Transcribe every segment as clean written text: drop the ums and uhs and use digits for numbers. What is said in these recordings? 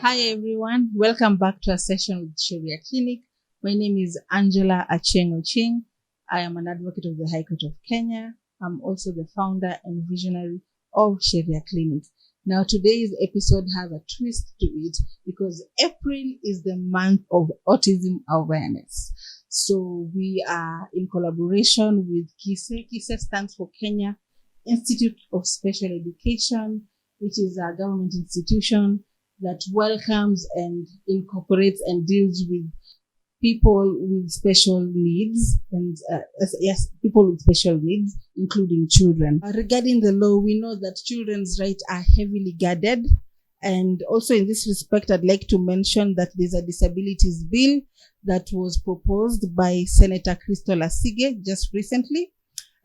Hi everyone, welcome back to a session with Sharia Clinic. My name is Angela Acheng Oching. I am an advocate of the High Court of Kenya. I'm also the founder and visionary of Sharia Clinic. Now today's episode has a twist to it because April is the month of autism awareness. So we are in collaboration with KISE. KISE stands for Kenya Institute of Special Education, which is a government institution that welcomes and incorporates and deals with people with special needs and people with special needs, including children. Regarding the law, we know that children's rights are heavily guarded. And also in this respect, I'd like to mention that there's a Disabilities Bill that was proposed by Senator Crystal Asige just recently.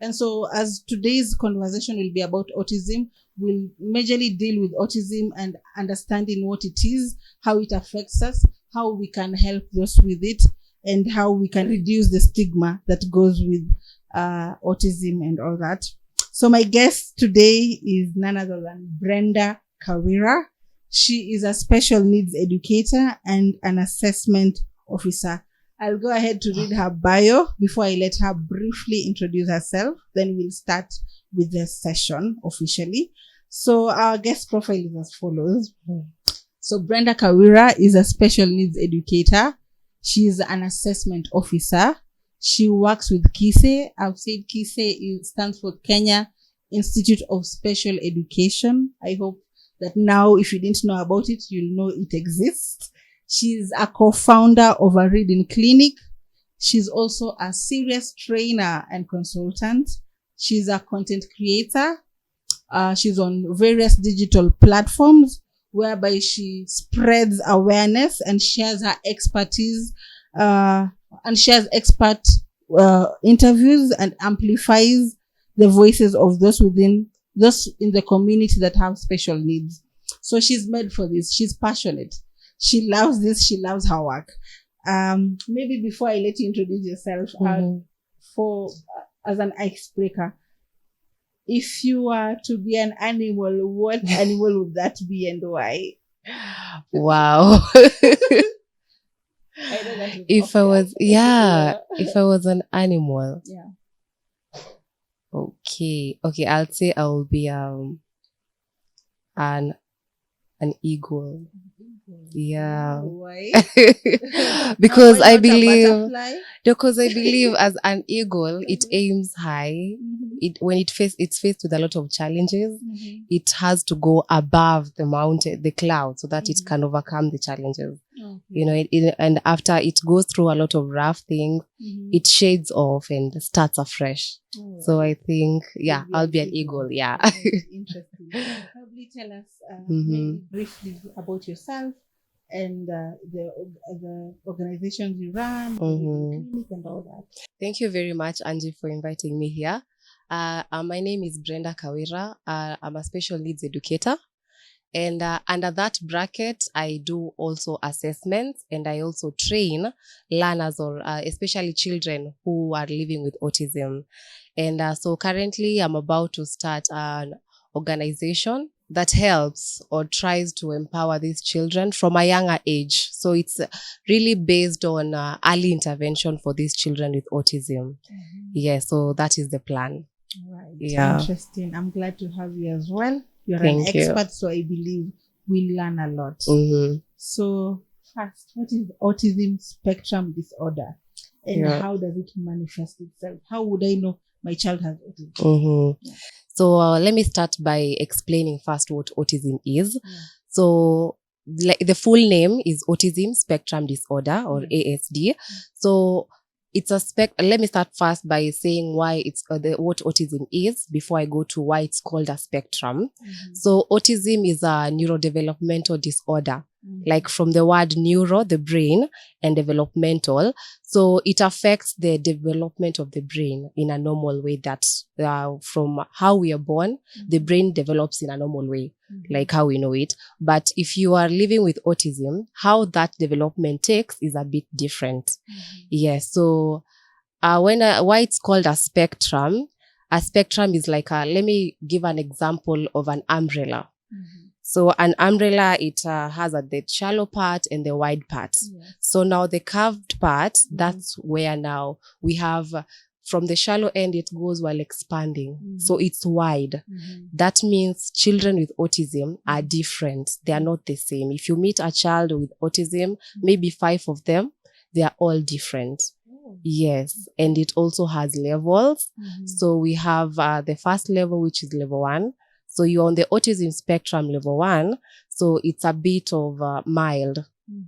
And so as today's conversation will be about autism, we'll majorly deal with autism and understanding what it is, how it affects us, how we can help those with it, and how we can reduce the stigma that goes with autism and all that. So my guest today is none other than Brenda Kawira. She is a special needs educator and an assessment officer. I'll go ahead to read her bio before I let her briefly introduce herself. Then we'll start with the session officially. So our guest profile is as follows. So Brenda Kawira is a special needs educator. She is an assessment officer. She works with KISE. I've said KISE stands for Kenya Institute of Special Education. I hope that now, if you didn't know about it, you'll know it exists. She's a co-founder of a reading clinic. She's also a serious trainer and consultant. She's a content creator. She's on various digital platforms whereby she spreads awareness and shares her expertise and shares expert interviews and amplifies the voices of those in the community that have special needs. So she's made for this. She's passionate. She loves this. She loves her work. Maybe before I let you introduce yourself, as an icebreaker, if you were to be an animal, what animal would that be and why? Wow. If I was an animal. Yeah. Okay. I'll say I will be an eagle. Yeah. Why? Because Why I not a believe butterfly? as an eagle, it aims high. It's faced with a lot of challenges. It has to go above the mountain, the cloud, so that it can overcome the challenges. Okay. You know, and after it goes through a lot of rough things, it shades off and starts afresh. Oh, so I think, I'll be an eagle. Yeah. Interesting. Probably tell us maybe briefly about yourself and the organizations you run, the clinic and all that. Thank you very much, Angie, for inviting me here. My name is Brenda Kawira. I'm a special needs educator. And under that bracket, I do also assessments and I also train learners or especially children who are living with autism. And so currently I'm about to start an organization that helps or tries to empower these children from a younger age. So it's really based on early intervention for these children with autism. Yeah, so that is the plan. Right. Yeah. Interesting. I'm glad to have you as well. You're Thank an expert, so I believe we learn a lot. So first, what is autism spectrum disorder and how does it manifest itself? How would I know my child has autism? So let me start by explaining first what autism is. So the full name is Autism Spectrum Disorder or ASD. So it's let me start first by saying why it's what autism is before I go to why it's called a spectrum. So autism is a neurodevelopmental disorder, like from the word neuro, the brain, and developmental. So it affects the development of the brain in a normal way that from how we are born, the brain develops in a normal way, like how we know it. But if you are living with autism, how that development takes is a bit different. Yes. So why it's called a spectrum is like let me give an example of an umbrella. So an umbrella, it has the shallow part and the wide part. Yes. So now the curved part, that's where now we have from the shallow end, it goes while expanding. So it's wide. That means children with autism are different. They are not the same. If you meet a child with autism, maybe 5 of them, they are all different. Yes. And it also has levels. So we have the first level, which is level 1. So you're on the autism spectrum level 1. So it's a bit of mild.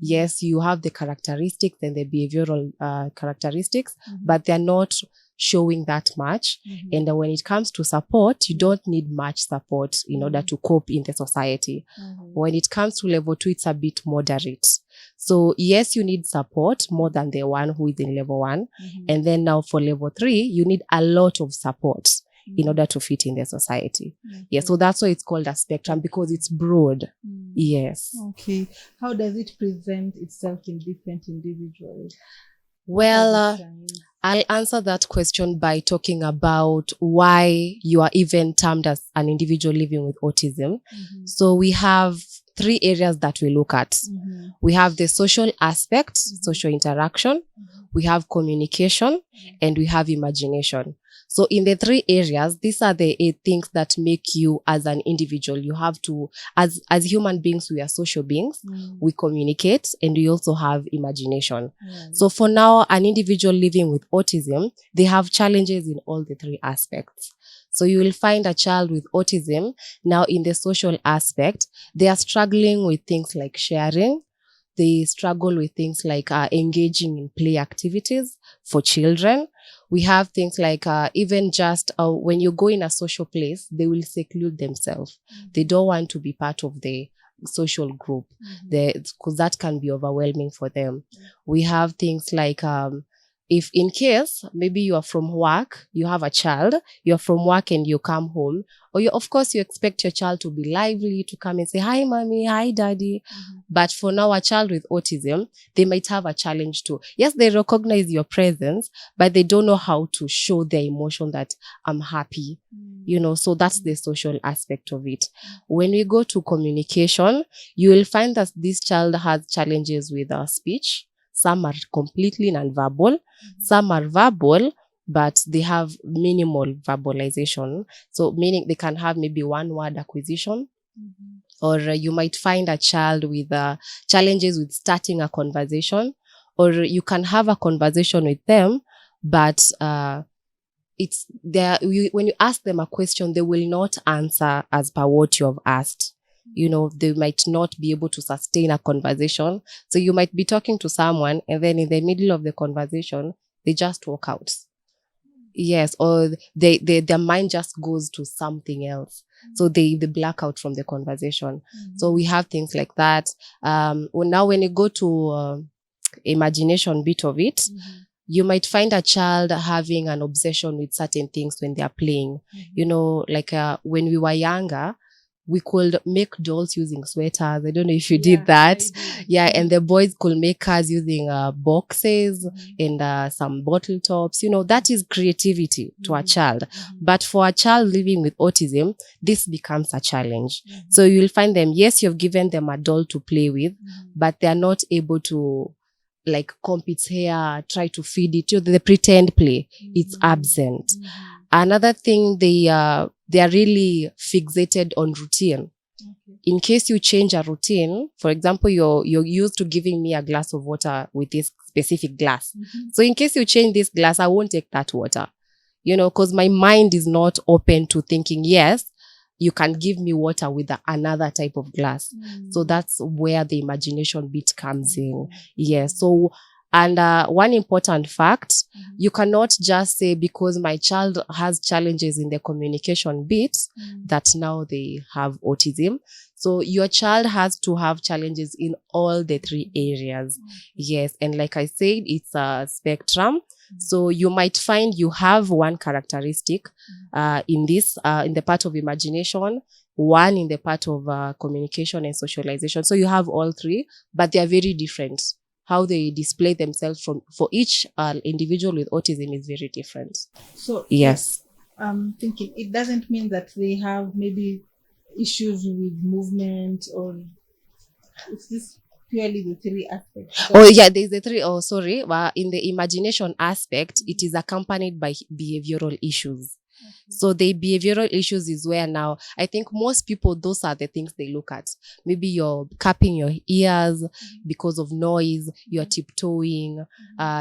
Yes, you have the characteristics and the behavioral characteristics, but they're not showing that much. And when it comes to support, you don't need much support in order to cope in the society. When it comes to level 2, it's a bit moderate. So yes, you need support more than the one who is in level 1. And then now for level 3, you need a lot of support in order to fit in the society. Yeah, so that's why it's called a spectrum, because it's broad. Yes. Okay. How does it present itself in different individuals? Well, I'll answer that question by talking about why you are even termed as an individual living with autism. So we have 3 areas that we look at. We have the social aspect, social interaction, we have communication, and we have imagination. So in the 3 areas, these are the 8 things that make you as an individual. You have to, as human beings, we are social beings. We communicate, and we also have imagination. So for now, an individual living with autism, they have challenges in all the 3 aspects. So you will find a child with autism. Now in the social aspect, they are struggling with things like sharing. They struggle with things like engaging in play activities for children. We have things like even just when you go in a social place, they will seclude themselves. They don't want to be part of the social group, because that can be overwhelming for them. We have things like if in case maybe you are from work, you have a child, you're from work and you come home, or of course you expect your child to be lively, to come and say, hi mommy, hi daddy. But for now, a child with autism, they might have a challenge too. Yes, they recognize your presence, but they don't know how to show their emotion that I'm happy. So that's the social aspect of it. When we go to communication, you will find that this child has challenges with speech. Some are completely non-verbal. Some are verbal, but they have minimal verbalization. So meaning they can have maybe 1 word acquisition. Or you might find a child with challenges with starting a conversation. Or you can have a conversation with them, but it's there. When you ask them a question, they will not answer as per what you have asked. They might not be able to sustain a conversation. So you might be talking to someone and then in the middle of the conversation, they just walk out. Yes, or their mind just goes to something else. So they black out from the conversation. So we have things like that. Now when you go to imagination bit of it, you might find a child having an obsession with certain things when they are playing. Like when we were younger, we could make dolls using sweaters. I don't know if you did that. Yeah, and the boys could make cars using boxes and some bottle tops. That is creativity to a child. But for a child living with autism, this becomes a challenge. So you'll find them, yes, you've given them a doll to play with, but they're not able to like comb its hair, try to feed it. The pretend play, it's absent. Another thing, they are really fixated on routine. In case you change a routine, for example, you're used to giving me a glass of water with this specific glass. So in case you change this glass, I won't take that water, because my mind is not open to thinking, yes, you can give me water with another type of glass. So that's where the imagination bit comes in. Yes. So, and one important fact, you cannot just say because my child has challenges in the communication bit that now they have autism. So your child has to have challenges in all the 3 areas. Yes. And like I said, it's a spectrum. So you might find you have one characteristic in the part of imagination, one in the part of communication and socialization. So you have all 3, but they are very different. How they display themselves for each individual with autism is very different. So yes, I'm thinking it doesn't mean that they have maybe issues with movement, or is this purely the three aspects? Oh yeah, there's the three. Oh, sorry. In the imagination aspect, it is accompanied by behavioral issues. So the behavioral issues is where now I think most people, those are the things they look at. Maybe you're cupping your ears because of noise, you're tiptoeing,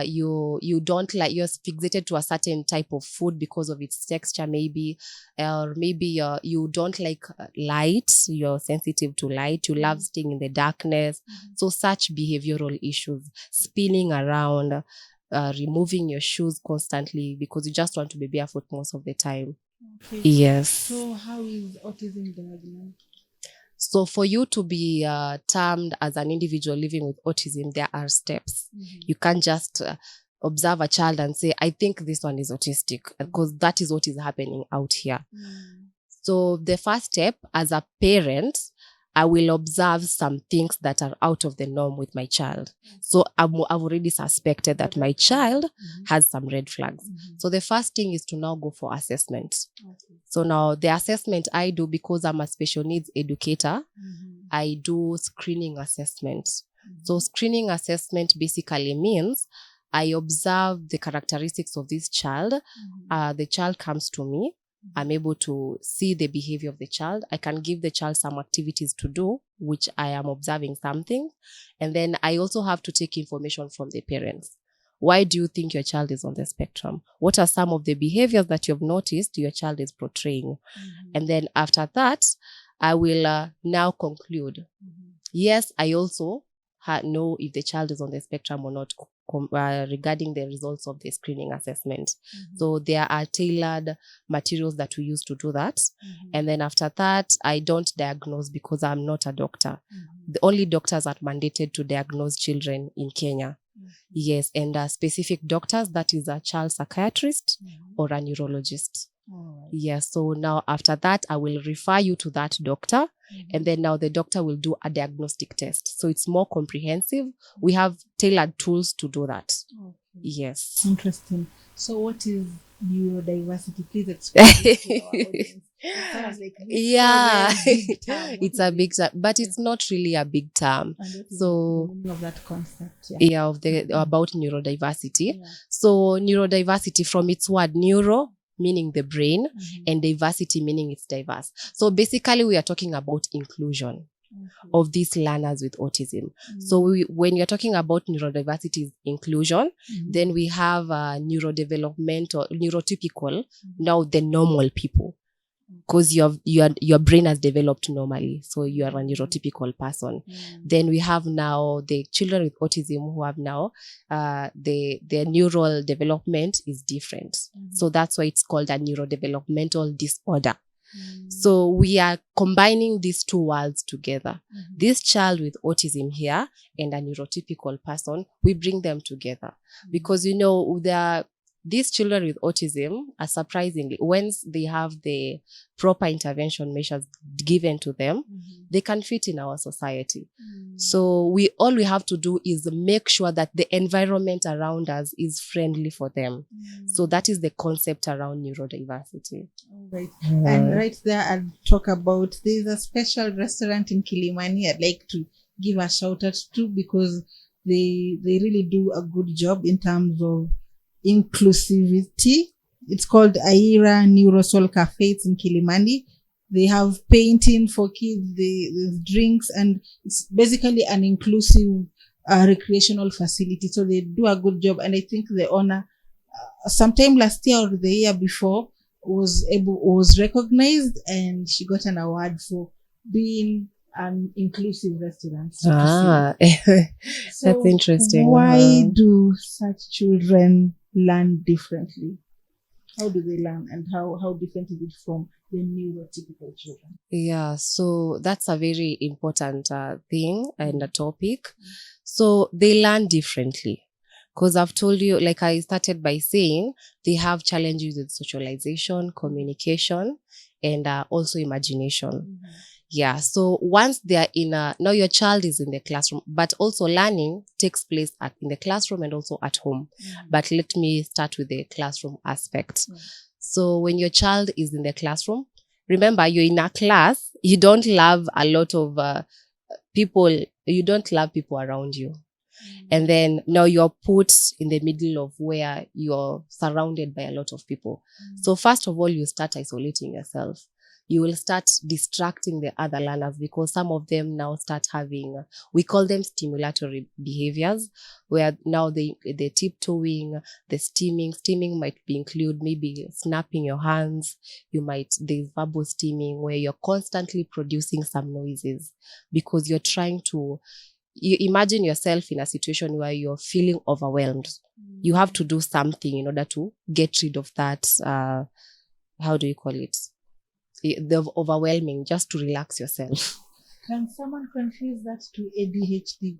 you don't like, you're fixated to a certain type of food because of its texture, maybe, or maybe you don't like light, you're sensitive to light, you love staying in the darkness. So such behavioral issues, spinning around, removing your shoes constantly because you just want to be barefoot most of the time. Okay. Yes. So how is autism diagnosed? So for you to be termed as an individual living with autism, there are steps. You can't just observe a child and say, I think this one is autistic, because that is what is happening out here. So the first step, as a parent, I will observe some things that are out of the norm with my child. So I've already suspected that my child has some red flags. So the first thing is to now go for assessment. So now the assessment I do, because I'm a special needs educator, I do screening assessment. So screening assessment basically means I observe the characteristics of this child. The child comes to me. I'm able to see the behavior of the child. I can give the child some activities to do, which I am observing something. And then I also have to take information from the parents. Why do you think your child is on the spectrum? What are some of the behaviors that you've noticed your child is portraying? And then after that, I will now conclude. Yes, I also know if the child is on the spectrum or not regarding the results of the screening assessment. So there are tailored materials that we use to do that. And then after that, I don't diagnose because I'm not a doctor. The only doctors are mandated to diagnose children in Kenya. Yes, and specific doctors, that is a child psychiatrist or a neurologist. Yes, so now after that, I will refer you to that doctor. And then now the doctor will do a diagnostic test. So it's more comprehensive. We have tailored tools to do that. Yes. Interesting. So what is neurodiversity? Please explain it to our audience. It sounds like big term. It's a big term, but it's not really a big term. So the meaning of that concept, about neurodiversity. So neurodiversity, from its word neuro, meaning the brain, and diversity, meaning it's diverse. So basically we are talking about inclusion of these learners with autism. So when you're talking about neurodiversity inclusion, then we have neurodevelopmental, neurotypical, now the normal people. Because your brain has developed normally, so you are a neurotypical person. Then we have now the children with autism who have now their neural development is different. So that's why it's called a neurodevelopmental disorder. So we are combining these two worlds together. This child with autism here and a neurotypical person, we bring them together because these children with autism are surprisingly, once they have the proper intervention measures given to them, they can fit in our society. So all we have to do is make sure that the environment around us is friendly for them. So that is the concept around neurodiversity. Right. And right there, I'll talk about, there's a special restaurant in Kilimani I'd like to give a shout out to, because they really do a good job in terms of inclusivity. It's called Aira Neurosol Cafe. It's in Kilimani. They have painting for kids, there's drinks, and it's basically an inclusive recreational facility. So they do a good job. And I think the owner, sometime last year or the year before, was recognized, and she got an award for being an inclusive restaurant. So that's interesting. Why do such children learn differently? How do they learn, and how different is it from the neurotypical children? Yeah, so that's a very important thing and a topic. So they learn differently. Because I've told you, like I started by saying, they have challenges with socialization, communication, and also imagination. Yeah, so once they are now your child is in the classroom, but also learning takes place in the classroom and also at home. But let me start with the classroom aspect. So when your child is in the classroom, remember, you're in a class, you don't love a lot of people. You don't love people around you. And then now you're put in the middle of where you're surrounded by a lot of people. So first of all, you start isolating yourself. You will start distracting the other learners because some of them now start having, we call them stimulatory behaviors, where now they're tiptoeing, the steaming. Steaming might include maybe snapping your hands. There's verbal steaming where you're constantly producing some noises because you're trying to, you imagine yourself in a situation where you're feeling overwhelmed. You have to do something in order to get rid of that, how do you call it? The overwhelming, just to relax yourself. Can someone confuse that to ADHD?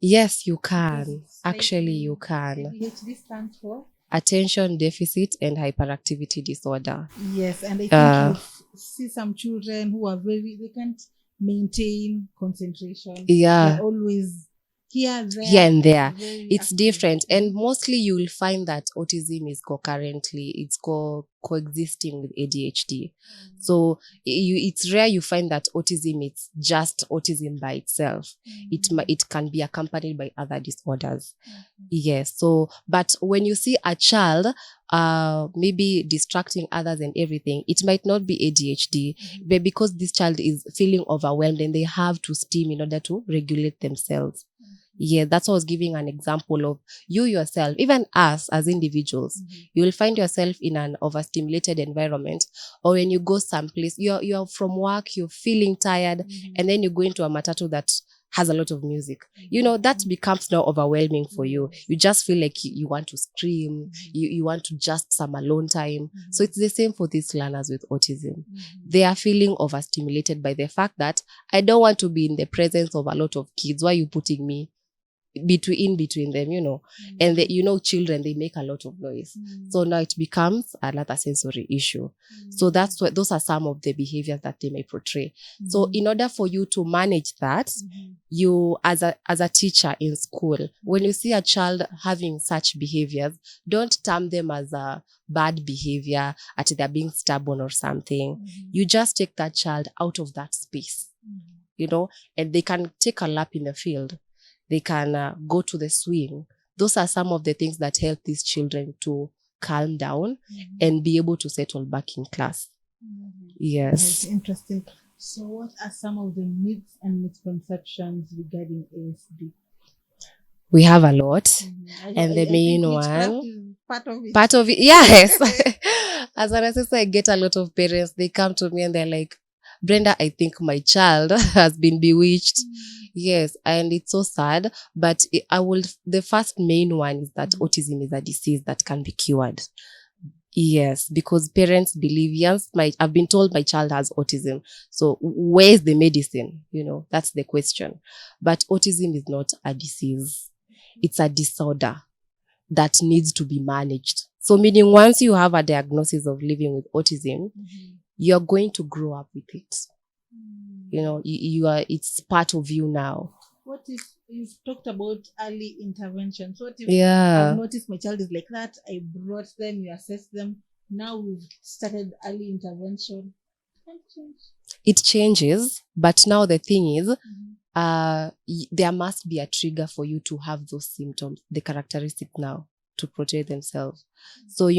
Yes, you can. Actually, you can. ADHD stands for? Attention Deficit and Hyperactivity Disorder. Yes, and I think you see some children who are they can't maintain concentration. Yeah. They're always here and there. It's active. different. And mostly you will find that autism is coexisting with ADHD. So it's rare you find that autism is just autism by itself. It can be accompanied by other disorders. Yes. So, but when you see a child maybe distracting others and everything, it might not be ADHD, but because this child is feeling overwhelmed and they have to steam in order to regulate themselves. Yeah, that's what I was giving an example of. You yourself, even us as individuals, you will find yourself in an overstimulated environment, or when you go someplace, you're from work, you're feeling tired, and then you go into a matatu that has a lot of music. That becomes now overwhelming for you. You just feel like you want to scream, you want to just some alone time. So it's the same for these learners with autism. They are feeling overstimulated by the fact that I don't want to be in the presence of a lot of kids. Why are you putting me between them, and children, they make a lot of noise. So now it becomes another sensory issue. So those are some of the behaviors that they may portray. So in order for you to manage that, you as a teacher in school, when you see a child having such behaviors, don't term them as a bad behavior, at they're being stubborn or something. You just take that child out of that space, and they can take a lap in the field. They can go to the swing. Those are some of the things that help these children to calm down and be able to settle back in class. Yes. That's interesting. So what are some of the myths and misconceptions regarding ASD? We have a lot. And the main one, part of it, yes. As an assessor, I get a lot of parents, they come to me and they're like, Brenda, I think my child has been bewitched. Yes, and it's so sad, but the first main one is that autism is a disease that can be cured. Yes, because parents believe, yes, I've been told my child has autism. So where's the medicine? That's the question. But autism is not a disease. It's a disorder that needs to be managed. So meaning once you have a diagnosis of living with autism, you're going to grow up with it. It's part of you now. What if you've talked about early intervention? So what if I've noticed my child is like that, I brought them, you assessed them, now we've started early intervention? It changes, but now the thing is, there must be a trigger for you to have those symptoms, the characteristic now, to protect themselves. So,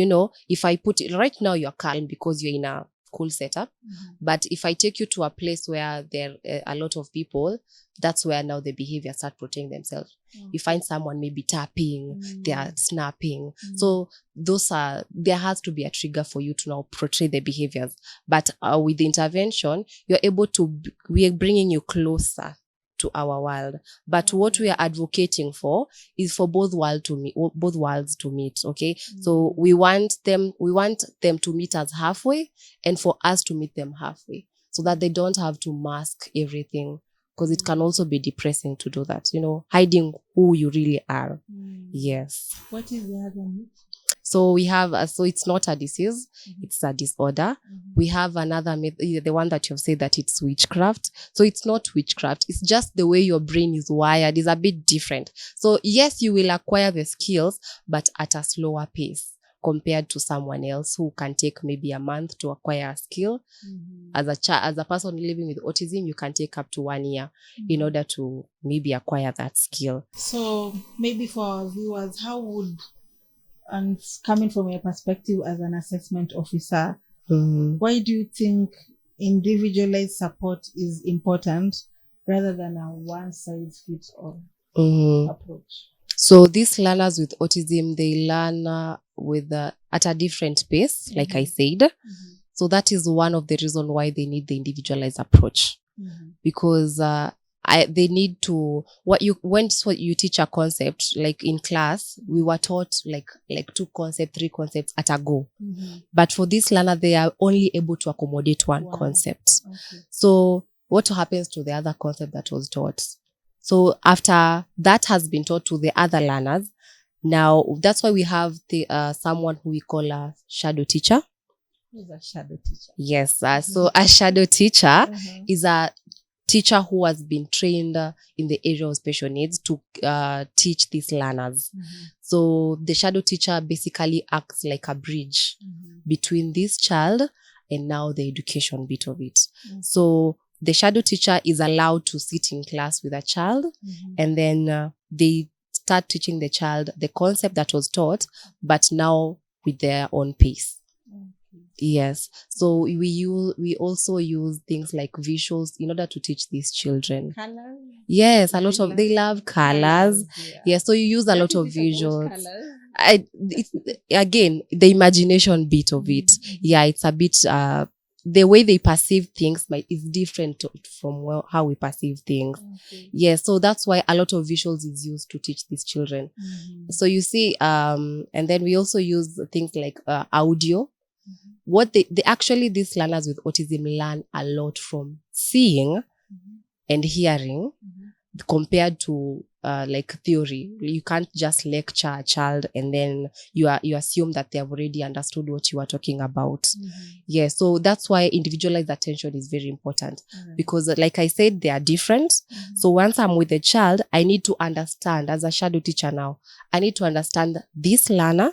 if I put it right now, you're calm because you're in a cool setup. But if I take you to a place where there are a lot of people, that's where now the behavior start protecting themselves. You find someone maybe tapping, they are snapping. So there has to be a trigger for you to now portray the behaviors. But with the intervention, we are bringing you closer to our world. But what we are advocating for is for both worlds to meet. Okay. So we want them to meet us halfway, and for us to meet them halfway, so that they don't have to mask everything, because it can also be depressing to do that, hiding who you really are. Yes. What is the other myth? So we have, so it's not a disease, it's a disorder. We have another myth, the one that you've said that it's witchcraft. So it's not witchcraft, it's just the way your brain is wired is a bit different. So yes, you will acquire the skills, but at a slower pace. compared to someone else who can take maybe a month to acquire a skill. As a person living with autism, you can take up to 1 year in order to maybe acquire that skill. So maybe for our viewers, how would, and coming from your perspective as an assessment officer, why do you think individualized support is important rather than a one-size-fits-all approach? So these learners with autism, they learn at a different pace, like I said. So that is one of the reasons why they need the individualized approach, because they need to, when you teach a concept, like in class, we were taught like 2 concepts, 3 concepts at a go. But for this learner, they are only able to accommodate one concept. So what happens to the other concept that was taught? So after that has been taught to the other learners, now that's why we have someone who we call a shadow teacher. Who's a shadow teacher? Yes. So a shadow teacher is a teacher who has been trained in the area of special needs to teach these learners. So the shadow teacher basically acts like a bridge between this child and now the education bit of it. So the shadow teacher is allowed to sit in class with a child, and then they start teaching the child the concept that was taught, but now with their own pace. Yes. So we also use things like visuals in order to teach these children. Colors? Yes, they love colors. Yeah. So you use a lot of visuals. Again, the imagination bit of it. Yeah, it's a bit the way they perceive things is different from how we perceive things. Yeah, so that's why a lot of visuals is used to teach these children. So you see, and then we also use things like audio. What these learners with autism learn a lot from seeing and hearing compared to like theory. You can't just lecture a child and then you assume that they have already understood what you are talking about. Yeah, so that's why individualized attention is very important, because like I said, they are different. So once I'm with a child, I need to understand, as a shadow teacher now, I need to understand this learner.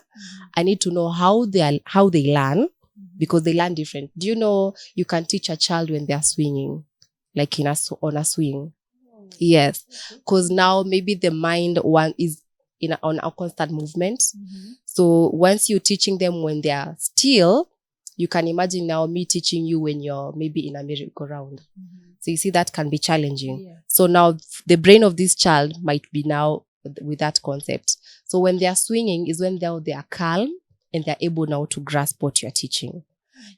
I need to know how they learn, because they learn different. Do you know you can teach a child when they are swinging, like on a swing? Yes, because now maybe the mind is on a constant movement. So once you're teaching them when they are still, you can imagine now me teaching you when you're maybe in a merry-go-round. So you see, that can be challenging. So now the brain of this child might be now with that concept. So when they are swinging is when they are calm and they're able now to grasp what you're teaching.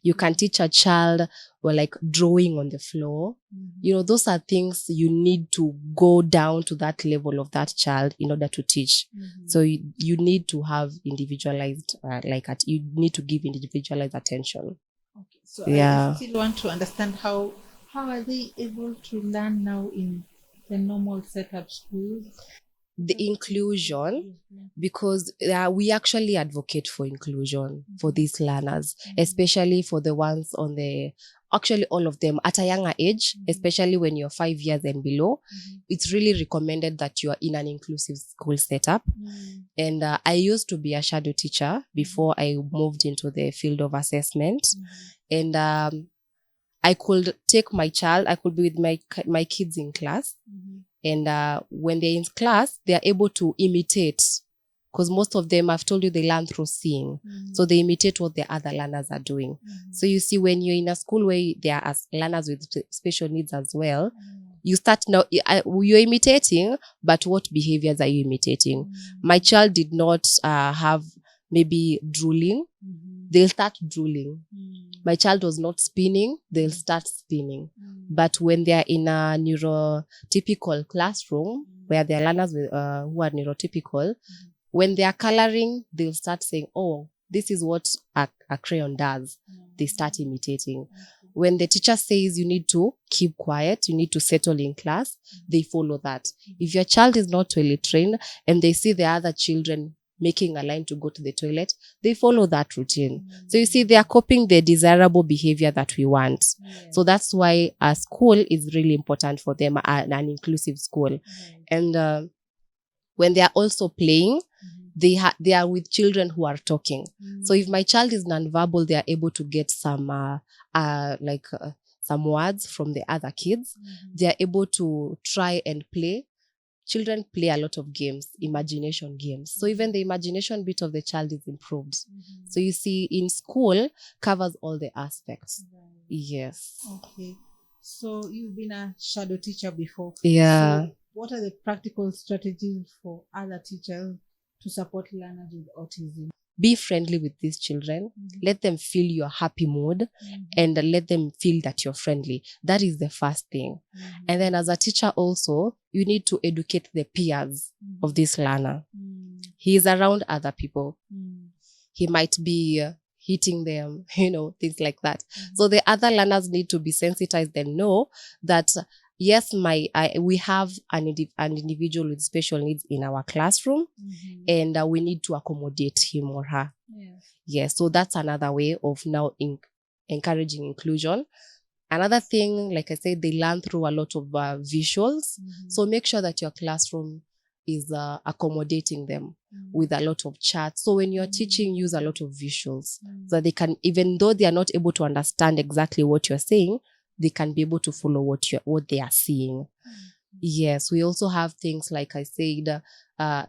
You can teach a child like drawing on the floor. You know, those are things you need to go down to that level of that child in order to teach. So you need to have individualized, you need to give individualized attention. Okay. So I still want to understand how are they able to learn now in the normal setup schools? The inclusion, because we actually advocate for inclusion for these learners, especially for the ones actually all of them at a younger age, especially when you're 5 years and below. It's really recommended that you are in an inclusive school setup. And I used to be a shadow teacher before I moved into the field of assessment. And I could take my child, I could be with my kids in class. And when they're in class, they are able to imitate, because most of them, I've told you, they learn through seeing. So they imitate what the other learners are doing. So you see, when you're in a school where there are learners with special needs as well, you start now, you're imitating, but what behaviors are you imitating? My child did not have maybe drooling. They'll start drooling. My child was not spinning, they'll start spinning. But when they're in a neurotypical classroom, where there are learners who are neurotypical, when they are coloring, they'll start saying, oh, this is what a crayon does. They start imitating. When the teacher says you need to keep quiet, you need to settle in class, they follow that. If your child is not toilet trained and they see the other children making a line to go to the toilet, they follow that routine. So you see, they are copying the desirable behavior that we want. So that's why a school is really important for them, an inclusive school. And when they are also playing, they are with children who are talking. So if my child is nonverbal, they are able to get some some words from the other kids. They are able to try and play. Children play a lot of games, imagination games. So even the imagination bit of the child is improved. So you see, in school covers all the aspects. Yes. Okay. So you've been a shadow teacher before. Yeah. So what are the practical strategies for other teachers to support learners with autism? Be friendly with these children. Let them feel your happy mood and let them feel that you're friendly. That is the first thing. And then as a teacher also, you need to educate the peers of this learner. He is around other people. He might be hitting them, things like that. So the other learners need to be sensitized and know that yes, we have an individual with special needs in our classroom, and we need to accommodate him or her. Yes, so that's another way of now encouraging inclusion. Another thing, like I said, they learn through a lot of visuals. So make sure that your classroom is accommodating them with a lot of charts. So when you're teaching, use a lot of visuals so they can, even though they are not able to understand exactly what you're saying, they can be able to follow what they are seeing. Yes, we also have things like I said,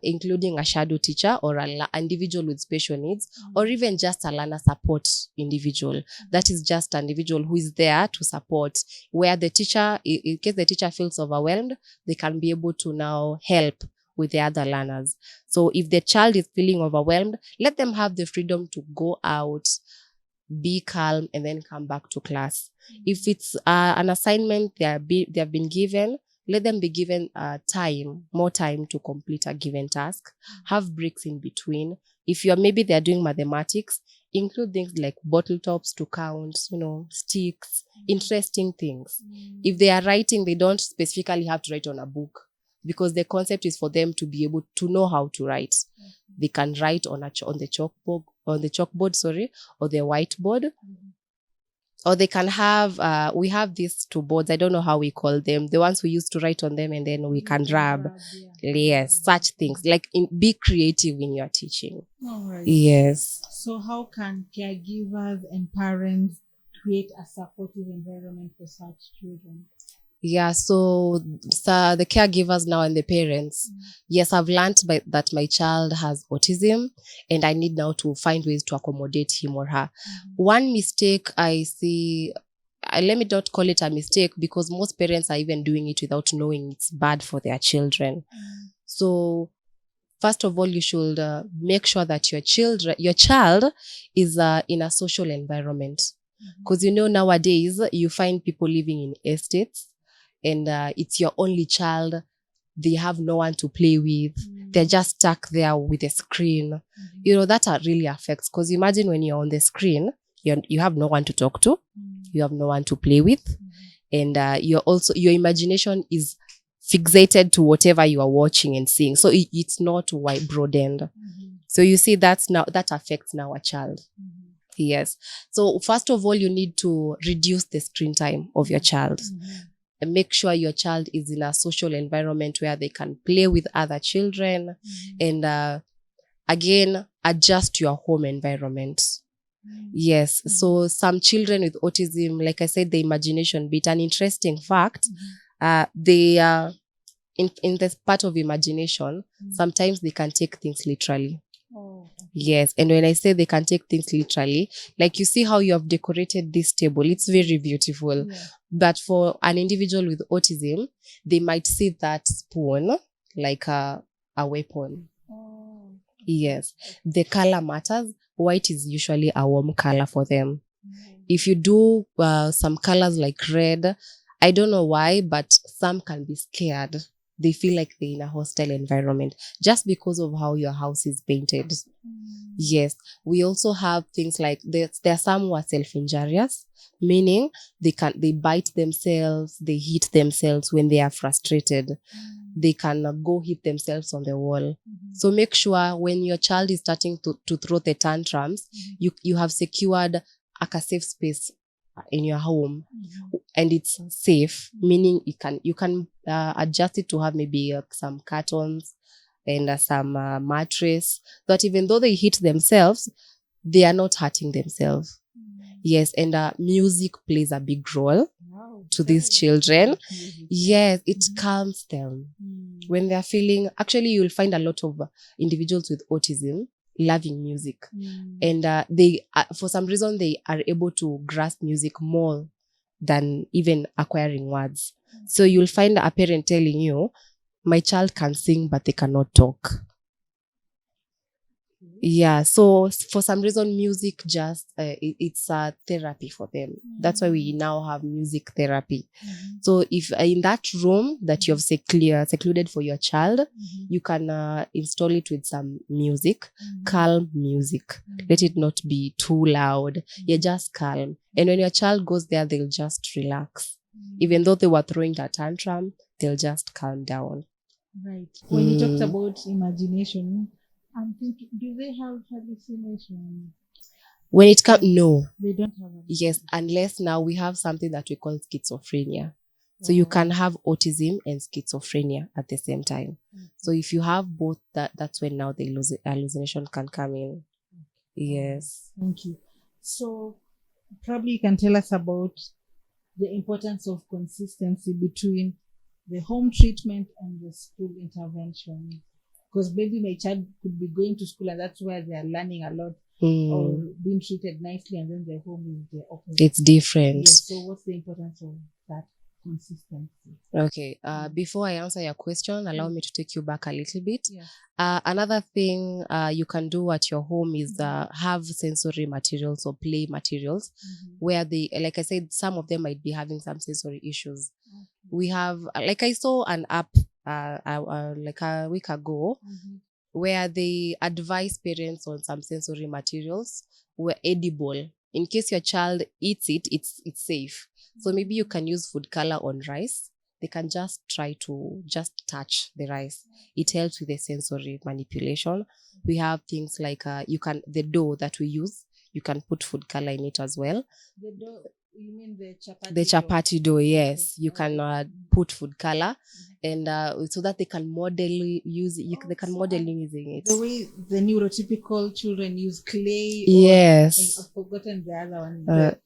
including a shadow teacher or an individual with special needs, or even just a learner support individual. That is just an individual who is there to support, where the teacher, in case the teacher feels overwhelmed, they can be able to now help with the other learners. So if the child is feeling overwhelmed, let them have the freedom to go out, be calm, and then come back to class. If it's an assignment they have been given, let them be given more time to complete a given task. Have breaks in between. If maybe they're doing mathematics, include things like bottle tops to count, sticks, interesting things. If they are writing, they don't specifically have to write on a book, because the concept is for them to be able to know how to write. They can write on the chalkboard, or the whiteboard. Or they can have, we have these two boards, I don't know how we call them, the ones we used to write on them and then we can rub. Yes, such things. Like be creative in your teaching. All right. Yes. So how can caregivers and parents create a supportive environment for such children? Yeah, so the caregivers now and the parents. Yes, I've learned that my child has autism and I need now to find ways to accommodate him or her. One mistake I see, let me not call it a mistake, because most parents are even doing it without knowing it's bad for their children. So first of all, you should make sure that your child is in a social environment. Because nowadays you find people living in estates, and it's your only child. They have no one to play with. They're just stuck there with a screen. That really affects, because imagine when you're on the screen, you have no one to talk to, you have no one to play with, and your imagination is fixated to whatever you are watching and seeing. So it's not wide broadened. So you see that affects now a child. Yes. So first of all, you need to reduce the screen time of your child. And make sure your child is in a social environment where they can play with other children. And again, adjust your home environment. Yes. So some children with autism, like I said, the imagination bit, an interesting fact, they are in this part of imagination, sometimes they can take things literally. Yes. And when I say they can take things literally, like you see how you have decorated this table, it's very beautiful. But for an individual with autism, they might see that spoon like a weapon. Yes. The color matters. White is usually a warm color for them. If you do some colors like red, I don't know why, but some can be scared. They feel like they're in a hostile environment just because of how your house is painted. Yes. We also have things like there are some who are self-injurious, meaning they bite themselves, they hit themselves when they are frustrated. They can go hit themselves on the wall. So make sure when your child is starting to throw the tantrums, you have secured a safe space in your home, and it's safe, meaning you can adjust it to have maybe some cartons and some mattress, that even though they hit themselves, they are not hurting themselves. Yes, and music plays a big role to these children. Yes, it calms them. When they're feeling, actually you'll find a lot of individuals with autism loving music. And they, for some reason, they are able to grasp music more than even acquiring words. So you'll find a parent telling you, my child can sing, but they cannot talk. Yeah, so for some reason, music just, it's a therapy for them. That's why we now have music therapy. So if in that room that you've secluded for your child, you can install it with some music, calm music. Let it not be too loud. You're just calm. And when your child goes there, they'll just relax. Even though they were throwing a tantrum, they'll just calm down. Right. When you talked about imagination, I'm thinking, do they have hallucinations? When it comes, no. They don't have it. Yes, unless now we have something that we call schizophrenia. So you can have autism and schizophrenia at the same time. So if you have both, that's when now the hallucination can come in. Yes. Thank you. So probably you can tell us about the importance of consistency between the home treatment and the school intervention. Because maybe my child could be going to school and that's where they are learning a lot or being treated nicely, and then their home is the opposite. It's different. Yes. So what's the importance of that consistency? Okay. Before I answer your question, allow me to take you back a little bit. Yes. Another thing you can do at your home is have sensory materials or play materials where they, like I said, some of them might be having some sensory issues. We have, like I saw an app like a week ago where they advise parents on some sensory materials were edible. In case your child eats it, it's safe. So maybe you can use food color on rice. They can just try to just touch the rice. It helps with the sensory manipulation. We have things like the dough that we use, you can put food color in it as well. The dough, you mean the chapati? The chapati dough, yes. You can put food color, and so that they can model using it. The way the neurotypical children use clay. Yes. I've forgotten the other one. The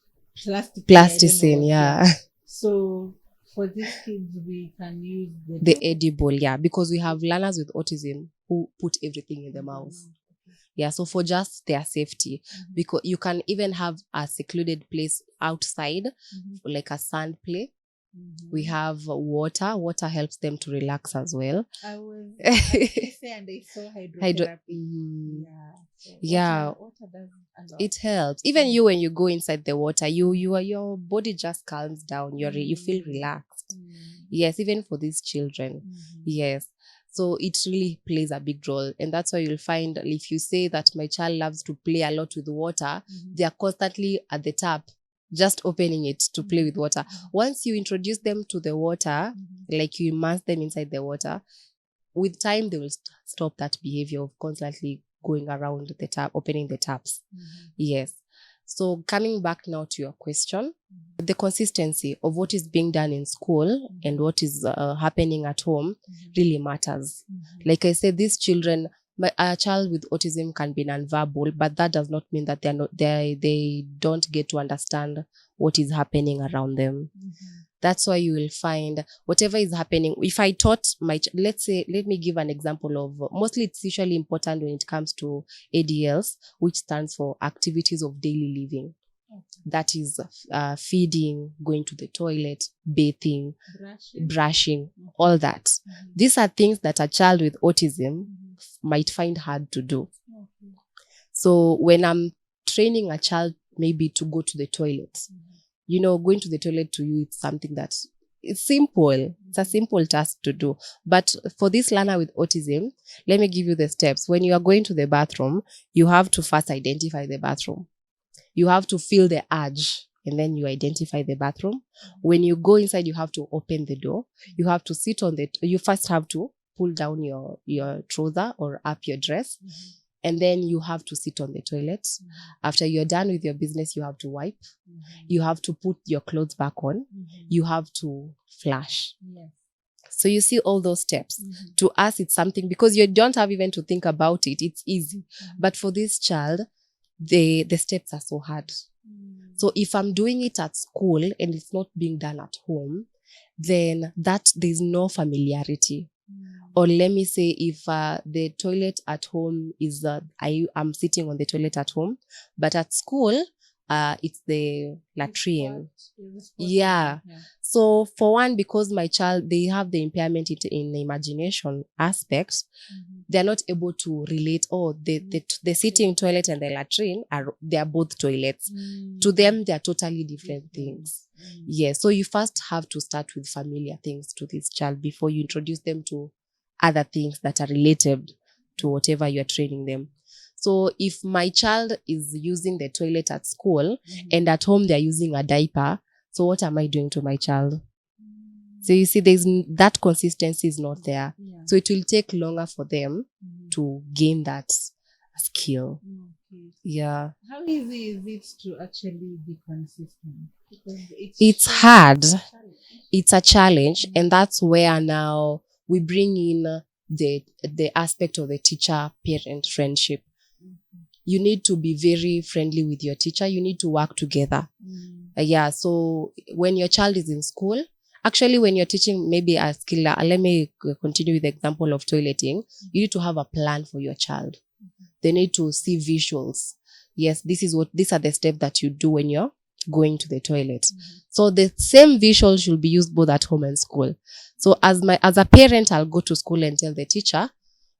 plasticine, yeah. So for these kids, we can use the edible, yeah, because we have learners with autism who put everything in the mouth. Yeah, so for just their safety, because you can even have a secluded place outside, like a sand play. We have water. Water helps them to relax as well. I was at KISE and I saw hydrotherapy. Water does a lot. It helps. Even you, when you go inside the water, your body just calms down. You feel relaxed. Yes, even for these children. Yes. So it really plays a big role. And that's why you'll find, if you say that my child loves to play a lot with water, they are constantly at the tap, just opening it to play with water. Once you introduce them to the water, like you immerse them inside the water, with time they will stop that behavior of constantly going around the tap, opening the taps. Yes. So coming back now to your question, the consistency of what is being done in school and what is happening at home really matters. Like I said, these children, a child with autism can be nonverbal, but that does not mean that they don't get to understand what is happening around them. That's why you will find whatever is happening. If I taught let me give an example of, mostly it's usually important when it comes to ADLs, which stands for activities of daily living. That is feeding, going to the toilet, bathing, brushing, all that. These are things that a child with autism might find hard to do. So when I'm training a child maybe to go to the toilet, going to the toilet to you, it's something that it's simple. It's a simple task to do. But for this learner with autism, let me give you the steps. When you are going to the bathroom, you have to first identify the bathroom. You have to feel the urge, and then you identify the bathroom. When you go inside, you have to open the door. You have to sit on you first have to pull down your trouser or up your dress. And then you have to sit on the toilet. After you're done with your business, you have to wipe. You have to put your clothes back on. You have to flush. So you see all those steps. To us, it's something, because you don't have even to think about it. It's easy. But for this child, the steps are so hard. So if I'm doing it at school and it's not being done at home, then there's no familiarity. Or let me say, if the toilet at home is, I'm sitting on the toilet at home, but at school, it's the latrine. Yeah. So for one, because my child, they have the impairment in the imagination aspect, they're not able to relate, the sitting toilet and the latrine, they are both toilets. To them, they are totally different things. Yeah. So you first have to start with familiar things to this child before you introduce them to other things that are related to whatever you're training them. So if my child is using the toilet at school and at home they're using a diaper, so what am I doing to my child? So you see, that consistency is not there. So it will take longer for them to gain that skill. Yeah. How easy is it to actually be consistent? Because it's hard. It's a challenge. And that's where now we bring in the aspect of the teacher-parent friendship. You need to be very friendly with your teacher. You need to work together. So when your child is in school, actually when you're teaching maybe a skill, let me continue with the example of toileting. You need to have a plan for your child. They need to see visuals. Yes, these are the steps that you do when you're going to the toilet. So the same visual should be used both at home and school. So as a parent, I'll go to school and tell the teacher,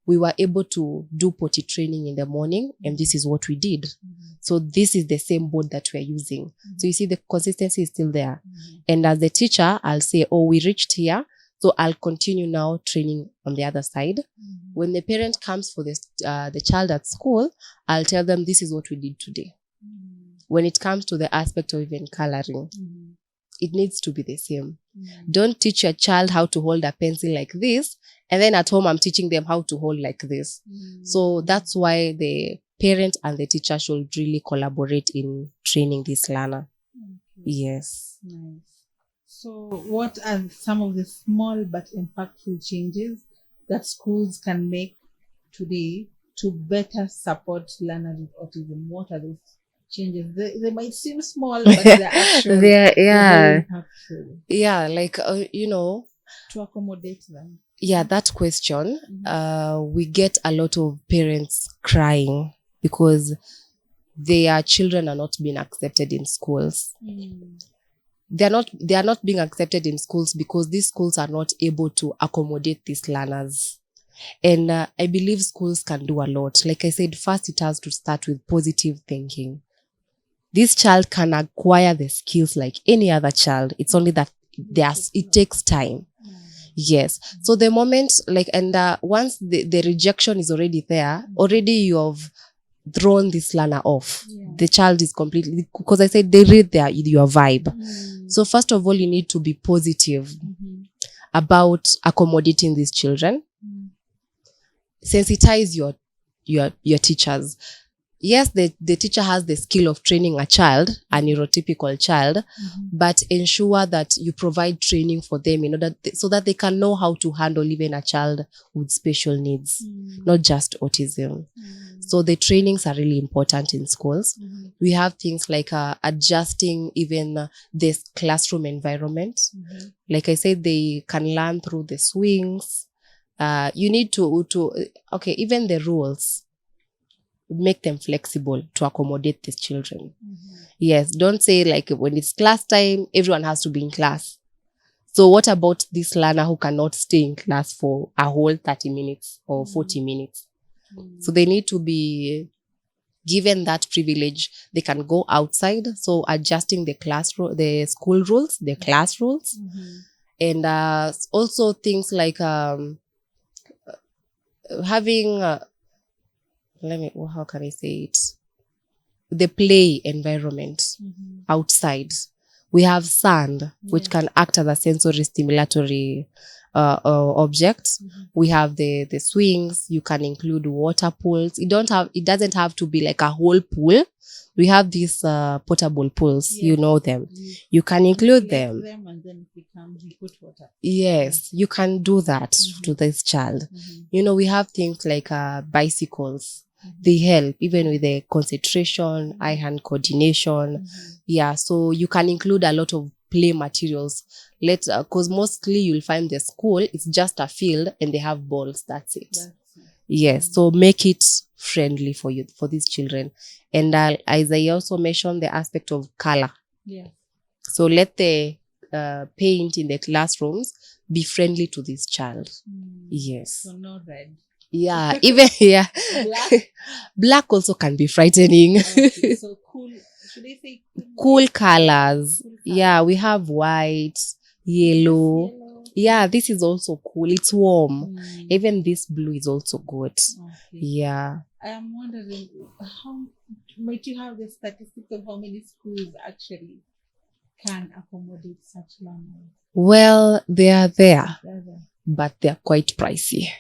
we were able to do potty training in the morning, and this is what we did. So this is the same board that we're using. So you see, the consistency is still there. And as the teacher, I'll say, we reached here, so I'll continue now training on the other side. When the parent comes for the child at school, I'll tell them, this is what we did today. When it comes to the aspect of even coloring, it needs to be the same. Don't teach your child how to hold a pencil like this, and then at home I'm teaching them how to hold like this. So that's why the parent and the teacher should really collaborate in training this learner. Yes. Nice. So what are some of the small but impactful changes that schools can make today to better support learners with autism? What are those changes? They might seem small, but they're actually very impactful. Yeah, like, to accommodate them. Yeah, that question, we get a lot of parents crying because their children are not being accepted in schools. They are not being accepted in schools because these schools are not able to accommodate these learners. And I believe schools can do a lot. Like I said, first it has to start with positive thinking. This child can acquire the skills like any other child. It's only that it takes time. Yes. So the moment, once the rejection is already there, already you have thrown this learner off. The child is completely, because I said they read your vibe. So first of all, you need to be positive about accommodating these children. Sensitize your teachers. Yes, the teacher has the skill of training a child, a neurotypical child, but ensure that you provide training for them in order so that they can know how to handle even a child with special needs, not just autism. So the trainings are really important in schools. We have things like adjusting even this classroom environment. Like I said, they can learn through the swings. You need to even the rules, make them flexible to accommodate these children. Yes, don't say like when it's class time, everyone has to be in class. So what about this learner who cannot stay in class for a whole 30 minutes or 40 minutes? So they need to be given that privilege. They can go outside. So adjusting the school rules, the class rules, and also things like having how can I say it? The play environment outside, We have sand, which can act as a sensory stimulatory object. We have the swings. You can include water pools. It doesn't have to be like a whole pool. We have these portable pools. You know them. You can include them. And then it becomes, you put water. Yes, you can do that to this child. We have things like bicycles. They help even with the concentration, eye-hand coordination. Yeah, so you can include a lot of play materials. Because mostly you'll find the school, it's just a field and they have balls. That's it. Yes, so make it friendly for these children. And as I also mentioned, the aspect of color. Yeah. So let the paint in the classrooms be friendly to this child. Yes. So no red. Yeah, even black also can be frightening. Okay, so cool. Should I say cool colors? Yeah, we have white, yellow. Yeah, this is also cool. It's warm. Even this blue is also good. Okay. Yeah. I am wondering, might you have the statistics of how many schools actually can accommodate such learners? Well, they are there, but they are quite pricey.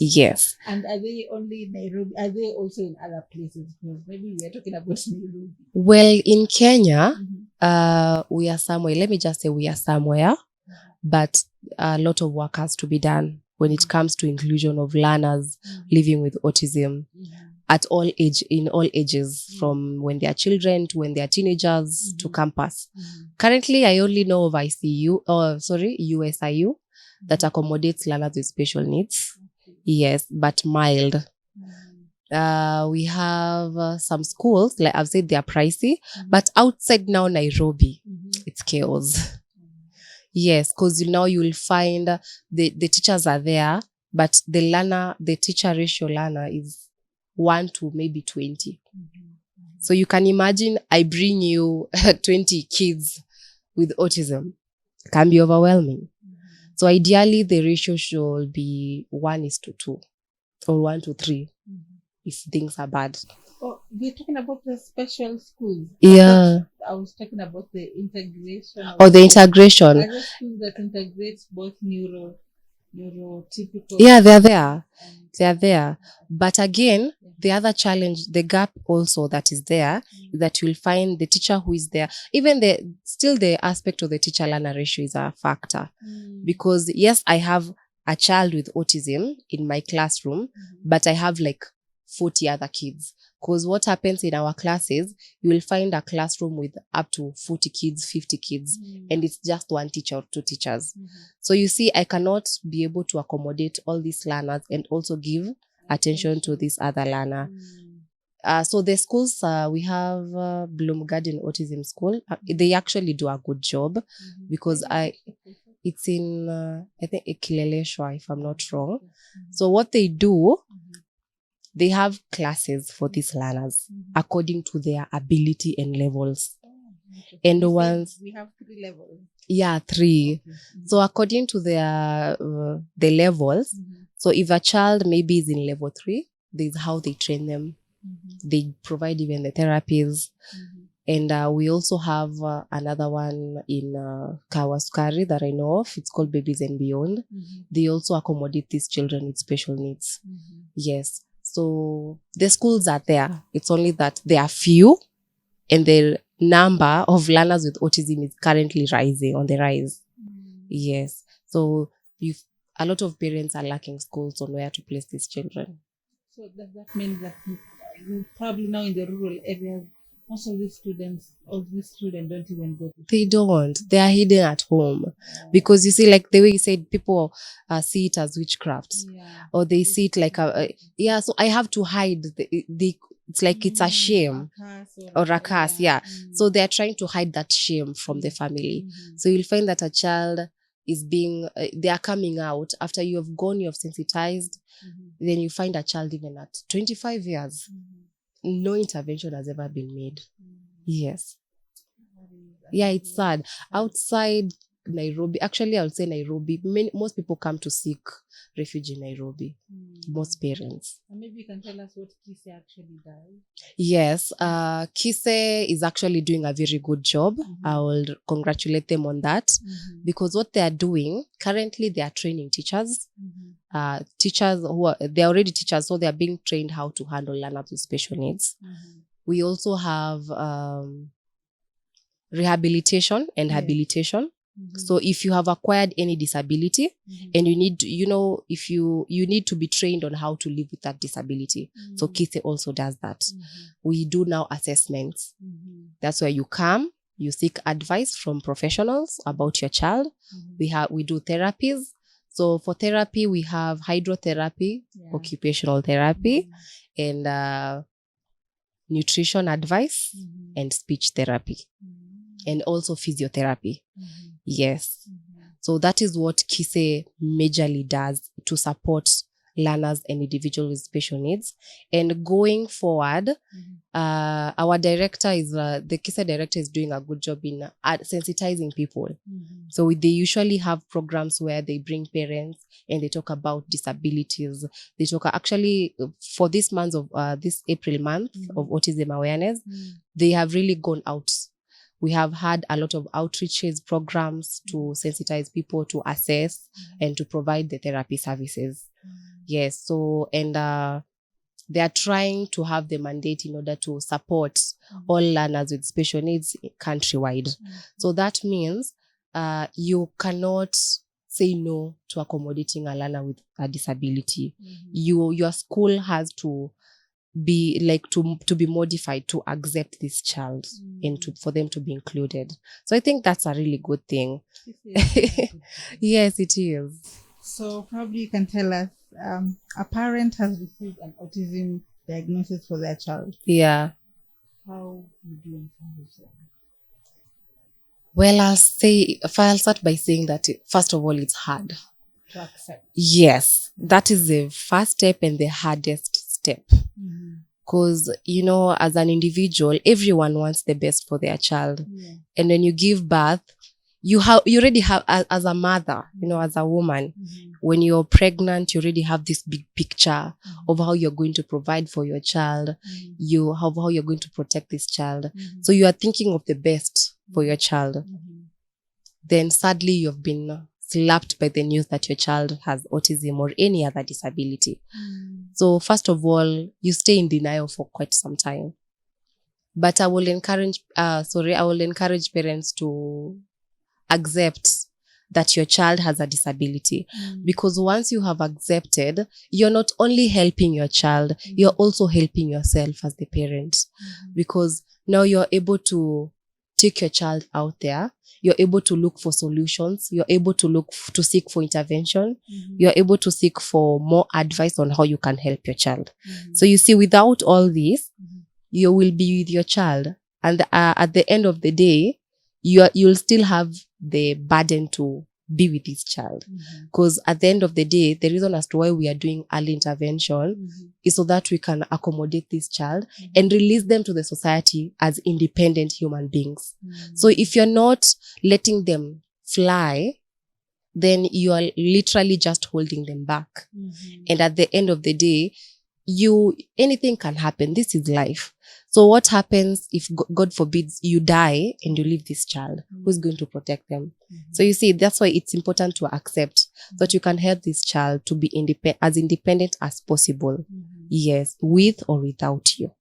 Yes. And are they only in Nairobi? Are they also in other places? Because maybe we are talking about Nairobi. Well, in Kenya, we are somewhere. Let me just say we are somewhere, but a lot of work has to be done when it comes to inclusion of learners living with autism at all in all ages, from when they are children to when they are teenagers to campus. Currently, I only know of USIU that accommodates learners with special needs. Yes, but mild. We have some schools, like I've said, they are pricey, but outside now Nairobi, it's chaos. Yes, because now you'll find the teachers are there, but the teacher ratio learner is 1 to maybe 20. So you can imagine I bring you 20 kids with autism. It can be overwhelming. So ideally, the ratio should be 1:2 or 1:3 if things are bad. Oh, we're talking about the special schools. Yeah. I was talking about the integration. The integration. Are there schools that integrates both neurotypical? Yeah, they're there. They're there. But again, the other challenge, the gap also that is there, is that you'll find the teacher who is there. Even the aspect of the teacher-learner ratio is a factor. Because yes, I have a child with autism in my classroom, but I have like 40 other kids. Because what happens in our classes, you will find a classroom with up to 40 kids, 50 kids, and it's just one teacher or 2 teachers. So you see, I cannot be able to accommodate all these learners and also give attention to this other learner. So the schools, we have Bloom Garden Autism School. They actually do a good job because it's in, I think, Kileleshwa, if I'm not wrong. So what they do, they have classes for these learners according to their ability and levels. And we have 3 levels. Yeah, 3. Okay. So according to their the levels, so if a child maybe is in level 3, this is how they train them. They provide even the therapies. And we also have another one in Kawasukari that I know of. It's called Babies and Beyond. They also accommodate these children with special needs. Yes. So the schools are there. It's only that they are few, and the number of learners with autism is currently on the rise. Yes. So a lot of parents are lacking schools on where to place these children. So does that mean that probably now in the rural areas, most of these students don't even go to school? They don't. They are hidden at home. Because you see, like the way you said, people see it as witchcraft. Or they see it like so I have to hide. It's like it's a shame. Or a curse, So they are trying to hide that shame from the family. So you'll find that a child is they are coming out after you have sensitized. Then you find a child even at 25 years. No intervention has ever been made. Yes. Yeah, it's sad. Outside, Nairobi. Actually, I would say Nairobi. Most people come to seek refuge in Nairobi. Most parents. And maybe you can tell us what KISE actually does. Yes, KISE is actually doing a very good job. I will congratulate them on that because what they are doing currently, they are training teachers. Teachers they're already teachers, so they are being trained how to handle learners with special needs. We also have rehabilitation and habilitation. So if you have acquired any disability and you need, if you need to be trained on how to live with that disability. So KISE also does that. We do now assessments. That's where you come, you seek advice from professionals about your child. We do therapies. So for therapy, we have hydrotherapy, occupational therapy, and nutrition advice and speech therapy. And also physiotherapy. Yes. So that is what KISE majorly does to support learners and individuals with special needs. And going forward, our director the KISE director is doing a good job in sensitizing people. So they usually have programs where they bring parents and they talk about disabilities. They talk actually for this month of this April month of autism awareness, they have really gone out. We have had a lot of outreaches programs to sensitize people, to assess and to provide the therapy services. Yes. So, and they are trying to have the mandate in order to support all learners with special needs countrywide. So that means you cannot say no to accommodating a learner with a disability. Your school has to be like to be modified to accept this child and for them to be included. So I think that's a really good thing. Yes, it is. So probably you can tell us, a parent has received an autism diagnosis for their child. Yeah. How would you encourage them? Well, I'll start by saying that first of all, it's hard To accept. Yes, that is the first step and the hardest step. Because, as an individual, everyone wants the best for their child. And when you give birth, you already have, as a mother, as a woman, when you're pregnant, you already have this big picture of how you're going to provide for your child, how you're going to protect this child. So you are thinking of the best for your child. Then sadly, you've been slapped by the news that your child has autism or any other disability. So first of all, you stay in denial for quite some time. But I will encourage parents to accept that your child has a disability. Because once you have accepted, you're not only helping your child, you're also helping yourself as the parent. Because now you're able to take your child out there. You're able to look for solutions. You're able to seek for intervention. You're able to seek for more advice on how you can help your child. So you see, without all this, you will be with your child. And at the end of the day, you'll still have the burden to be with this child. Because at the end of the day, the reason as to why we are doing early intervention is so that we can accommodate this child and release them to the society as independent human beings. So if you're not letting them fly, then you are literally just holding them back. And at the end of the day, anything can happen. This is life. So what happens if, God forbids, you die and you leave this child? Who's going to protect them? So you see, that's why it's important to accept that you can help this child to be as independent as possible. Yes, with or without you.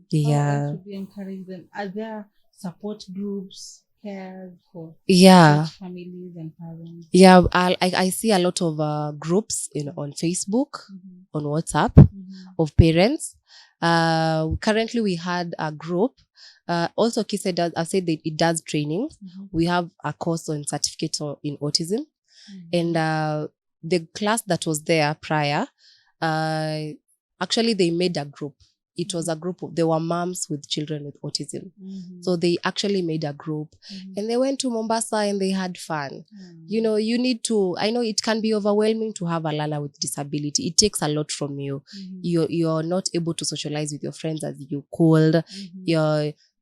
Yeah. How should we encourage them? Are there support groups, care for families and parents? Yeah, I see a lot of groups on Facebook, on WhatsApp, of parents. Currently we had a group. Also KISE does, I said that it does training. We have a course on certificate in autism. And the class that was there prior, actually they made a group. It was a group there were moms with children with autism. So they actually made a group and they went to Mombasa and they had fun. You need to, I know it can be overwhelming to have a learner with disability. It takes a lot from you. You're not able to socialize with your friends as you could.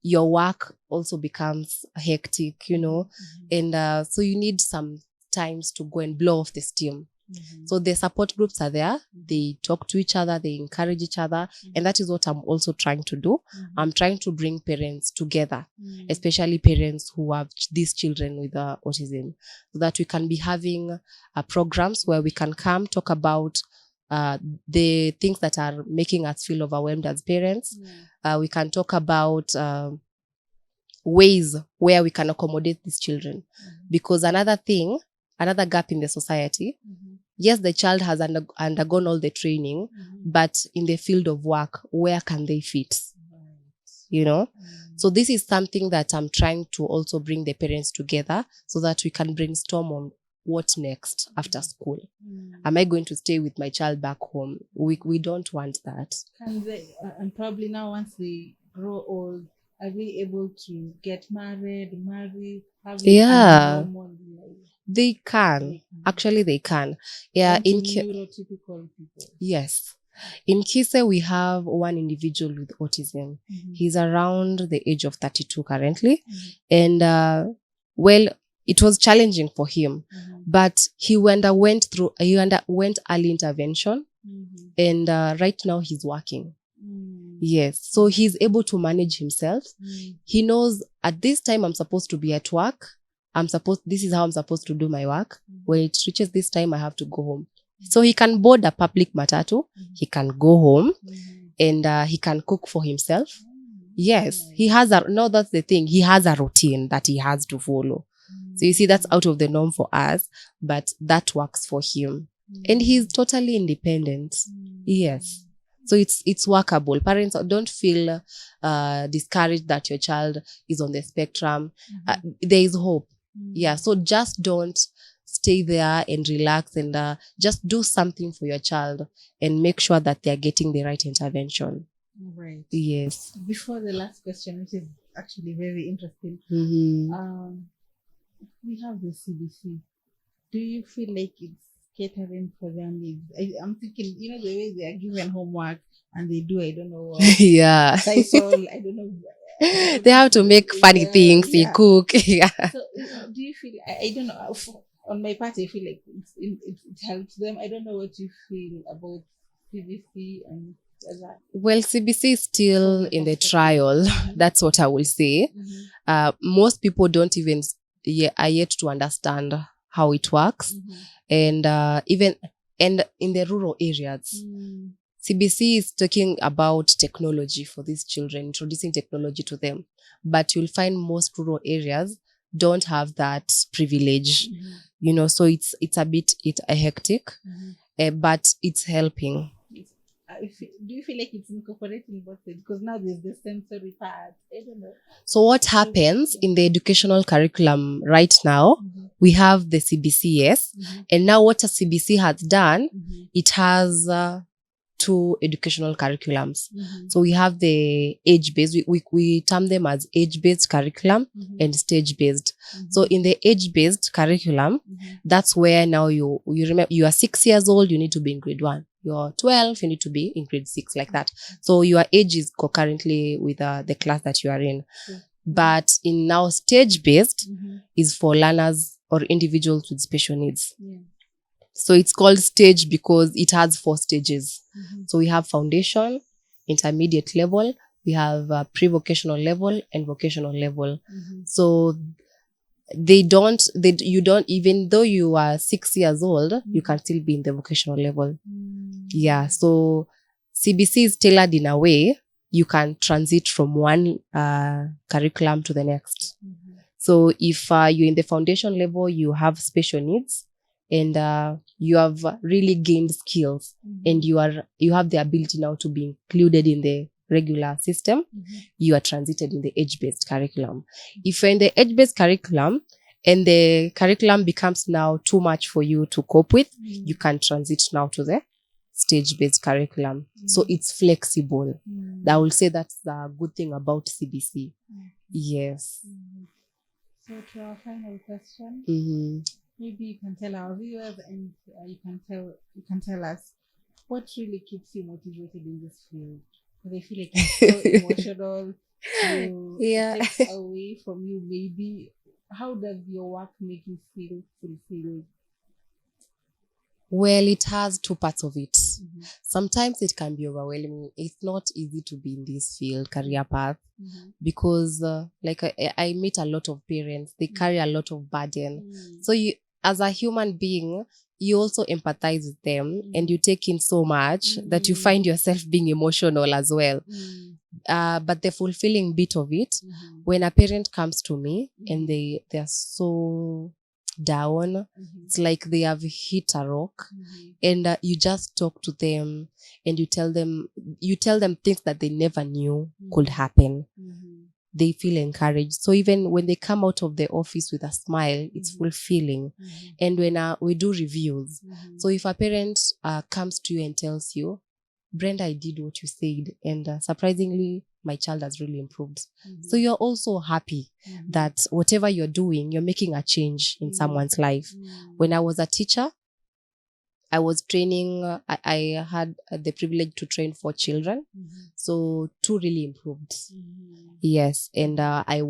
your work also becomes hectic, and so you need some times to go and blow off the steam. So the support groups are there. They talk to each other, they encourage each other, and that is what I'm also trying to do. I'm trying to bring parents together, especially parents who have these children with autism, so that we can be having programs where we can come talk about the things that are making us feel overwhelmed as parents. We can talk about ways where we can accommodate these children, because another gap in the society, yes, the child has undergone all the training, but in the field of work, where can they fit? So this is something that I'm trying to also bring the parents together so that we can brainstorm on what next after school. Am I going to stay with my child back home? We don't want that. Can they, and probably now once they grow old, are they able to get married? Yeah. They can. Actually, they can. Yeah. Neurotypical people. Yes. In KISE, we have one individual with autism. He's around the age of 32 currently. And, it was challenging for him, but he underwent early intervention. And right now he's working. Yes. So he's able to manage himself. He knows at this time I'm supposed to be at work. This is how I'm supposed to do my work. When it reaches this time, I have to go home. So he can board a public matatu. He can go home and he can cook for himself. Yes. He has that's the thing. He has a routine that he has to follow. So you see, that's out of the norm for us, but that works for him. And he's totally independent. Yes. So it's workable. Parents, don't feel discouraged that your child is on the spectrum. There is hope. Yeah. So just don't stay there and relax, and just do something for your child and make sure that they're getting the right intervention. Right. Yes. Before the last question, which is actually very interesting, we have the CBC. Do you feel like it's catering for their needs? I'm thinking, the way they are given homework and they do, I don't know. Yeah. I don't know. They have to make funny things. They cook. Yeah. So do you feel? I don't know. On my part, I feel like it helps them. I don't know what you feel about CBC and that. Well, CBC is still in the trial. That's what I will say. Most people don't even are yet to understand how it works, and even in the rural areas. CBC is talking about technology for these children, introducing technology to them. But you'll find most rural areas don't have that privilege, so it's a bit hectic, but it's helping. Do you feel like it's incorporating both? Because now there's the sensory part. I don't know. So what happens in the educational curriculum right now, we have the CBCS, and now what a CBC has done, it has two educational curriculums. So we have the age-based, we term them as age-based curriculum and stage-based. So in the age-based curriculum, that's where now you remember, you are 6 years old, you need to be in grade 1. You're 12, you need to be in grade 6, like that. So your age is concurrently with the class that you are in. But in now stage-based is for learners or individuals with special needs. So it's called stage because it has 4 stages. So we have foundation, intermediate level, we have pre-vocational level and vocational level. So you don't, even though you are 6 years old, you can still be in the vocational level. Yeah. So CBC is tailored in a way you can transit from one curriculum to the next. So if you're in the foundation level, you have special needs, and you have really gained skills, and you have the ability now to be included in the regular system, you are transited in the age-based curriculum. If you're in the age-based curriculum and the curriculum becomes now too much for you to cope with, you can transit now to the stage-based curriculum. So it's flexible. I will say that's the good thing about CBC. Yes. So to our final question, maybe you can tell our viewers, and you can tell us what really keeps you motivated in this field. Because I feel like it's so emotional. So Yeah. it takes away from you. Maybe how does your work make you feel fulfilled? Well, it has two parts of it. Mm-hmm. Sometimes it can be overwhelming. It's not easy to be in this field, career path, Mm-hmm. because like I meet a lot of parents. They carry a lot of burden. Mm-hmm. So you, as a human being, you also empathize with them, and you take in so much that you find yourself being emotional as well. But the fulfilling bit of it, when a parent comes to me and they're so down, it's like they have hit a rock, and you just talk to them and you tell them things that they never knew could happen. They feel encouraged. So even when they come out of the office with a smile, it's fulfilling. And when we do reviews, so if a parent comes to you and tells you, Brenda, I did what you said, and surprisingly, my child has really improved. So you're also happy that whatever you're doing, you're making a change in someone's life. When I was a teacher, I was training, I had the privilege to train 4 children. So 2 really improved. Yes. And I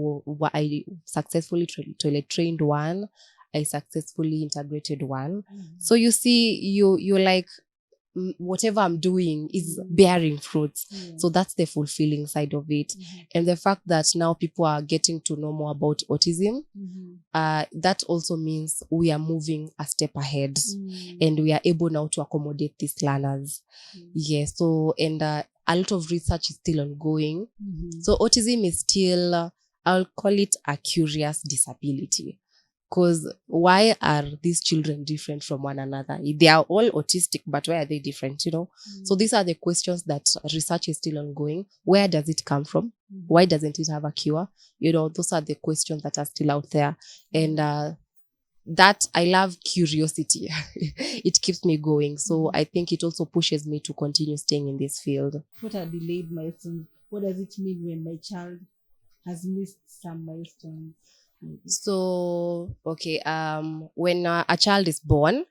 successfully toilet trained 1. I successfully integrated 1. So you see, you're like, whatever I'm doing is bearing fruits. So that's the fulfilling side of it. And the fact that now people are getting to know more about autism, that also means we are moving a step ahead, and we are able now to accommodate these learners. Yes. So, and a lot of research is still ongoing. So autism is still, I'll call it a curious disability. Because why are these children different from one another? They are all autistic, but why are they different, So these are the questions that research is still ongoing. Where does it come from? Why doesn't it have a cure? Those are the questions that are still out there. And that, I love curiosity. It keeps me going. So I think it also pushes me to continue staying in this field. What are delayed milestones? What does it mean when my child has missed some milestones? So, okay, when a child is born,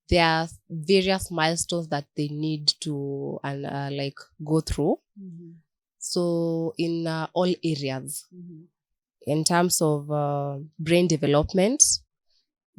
there are various milestones that they need to like go through. So in all areas, in terms of brain development,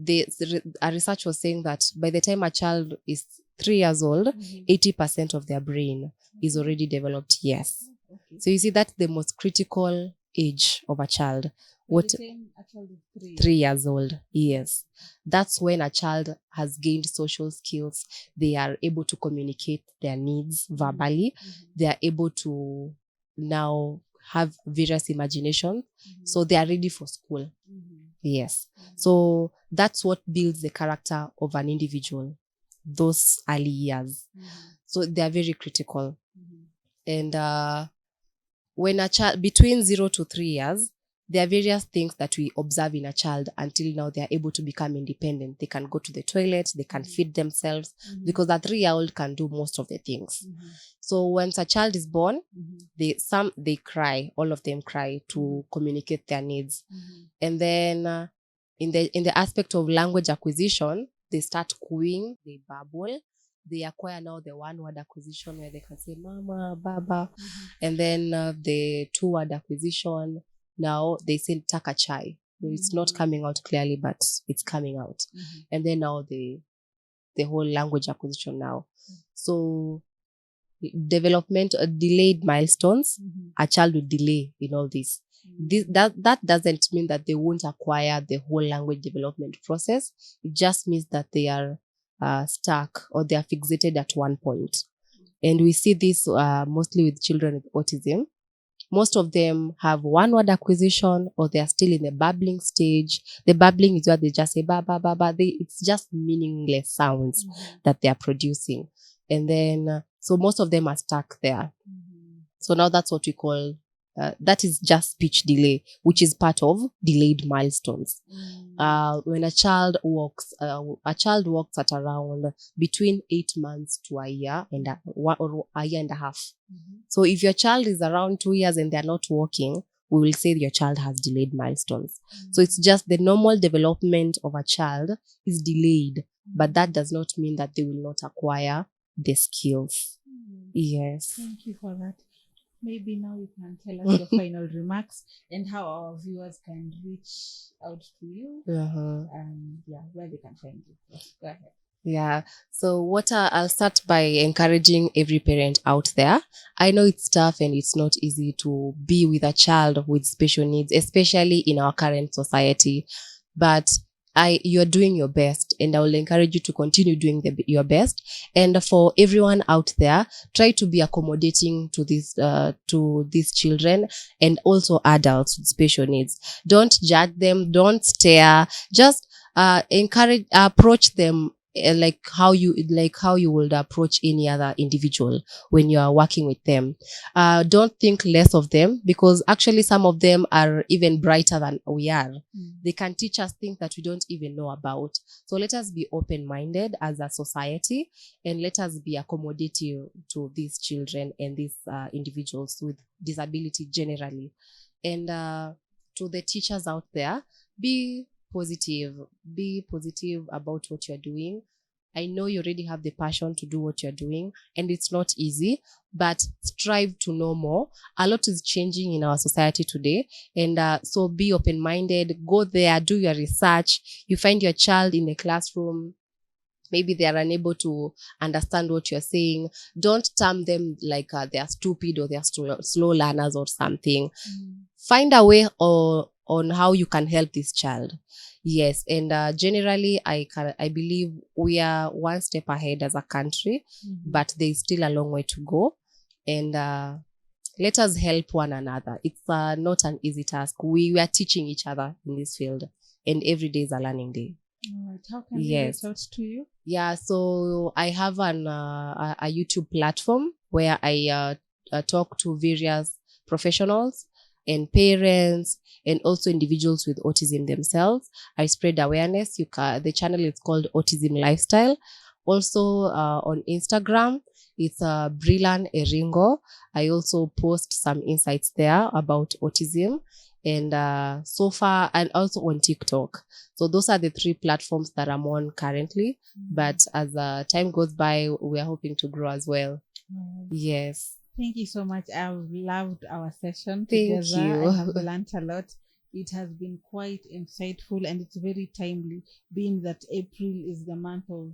a research was saying that by the time a child is 3 years old, 80% of their brain is already developed. Yes. So you see, that's the most critical age of a child. By the time a child is 3 years old, yes. That's when a child has gained social skills. They are able to communicate their needs verbally. They are able to now have various imaginations. So they are ready for school. Yes. So that's what builds the character of an individual, those early years. So they are very critical. And when a child, between 0 to 3 years, there are various things that we observe in a child until now they are able to become independent. They can go to the toilet, they can feed themselves, because a 3-year-old can do most of the things. So once a child is born, they cry, all of them cry to communicate their needs. And then in the aspect of language acquisition, they start cooing, they babble. They acquire now the 1-word acquisition where they can say mama, baba. And then the 2-word acquisition, now they say taka chai. It's not coming out clearly, but it's coming out. And then now the whole language acquisition now. So development, delayed milestones, a child will delay in all this. That doesn't mean that they won't acquire the whole language development process. It just means that they are stuck, or they are fixated at one point. And we see this mostly with children with autism. Most of them have 1-word acquisition, or they are still in the babbling stage. The babbling is where they just say ba ba ba ba. It's just meaningless sounds that they are producing. And then, so most of them are stuck there. So now that's what we call, that is just speech delay, which is part of delayed milestones. When a child walks at around between 8 months to a year and a year and a half. So if your child is around 2 years and they're not walking, we will say your child has delayed milestones. So it's just the normal development of a child is delayed, but that does not mean that they will not acquire the skills. Yes. Thank you for that. maybe now you can tell us your final remarks and how our viewers can reach out to you. And where they can find you. Yes, go ahead. Yeah. So I'll start by encouraging every parent out there. I know it's tough and it's not easy to be with a child with special needs, especially in our current society. But you're doing your best, and I will encourage you to continue doing your best. And for everyone out there, try to be accommodating to these children and also adults with special needs. Don't judge them. Don't stare. Just approach them like how you would approach any other individual when you are working with them. Don't think less of them, because actually some of them are even brighter than we are. They can teach us things that we don't even know about. So let us be open-minded as a society, and let us be accommodating to these children and these individuals with disability generally. And to the teachers out there, be positive about what you're doing. I know you already have the passion to do what you're doing, and it's not easy, but strive to know more. A lot is changing in our society today, and so be open-minded. Go there, do your research. You find your child in the classroom, maybe they are unable to understand what you're saying. Don't term them like they are stupid or they are slow learners or something. Find a way on how you can help this child. Yes, and generally, I believe we are one step ahead as a country, but there is still a long way to go. And let us help one another. It's not an easy task. We are teaching each other in this field, and every day is a learning day. All right. How can we reach out to you? Yeah, so I have a YouTube platform where I talk to various professionals and parents and also individuals with autism themselves. I spread awareness. The channel is called Autism Lifestyle. Also on Instagram, it's Brillan Eringo. I also post some insights there about autism, and so far, and also on TikTok. So those are the 3 platforms that I'm on currently. But as time goes by, we are hoping to grow as well. Yes. Thank you so much. I've loved our session together. Thank you. I have learned a lot. It has been quite insightful, and it's very timely, being that April is the month of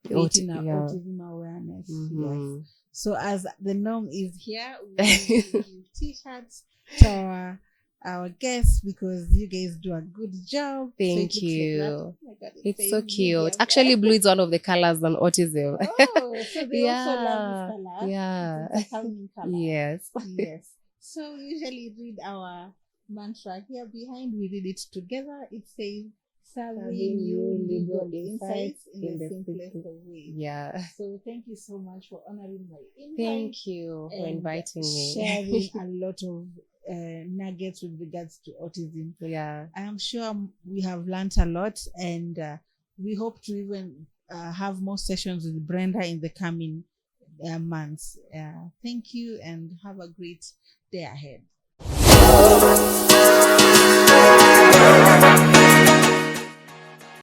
creating autism awareness. Yes. So as the norm is here, we give T-shirts to our guests, because you guys do a good job. Thank you. Like oh my God, it's so cute. Actually, blue is one of the colors on autism. Oh, so they also love this color. Yeah. It's a calming color. Yes. Yes. So we usually read our mantra here behind. We read it together. It says, serving you legal insights in the simplest of ways. Yeah. So thank you so much for honoring my invite. Thank you for inviting me. Sharing a lot of nuggets with regards to autism. Yeah. I am sure we have learned a lot, and we hope to even have more sessions with Brenda in the coming months. Thank you, and have a great day ahead.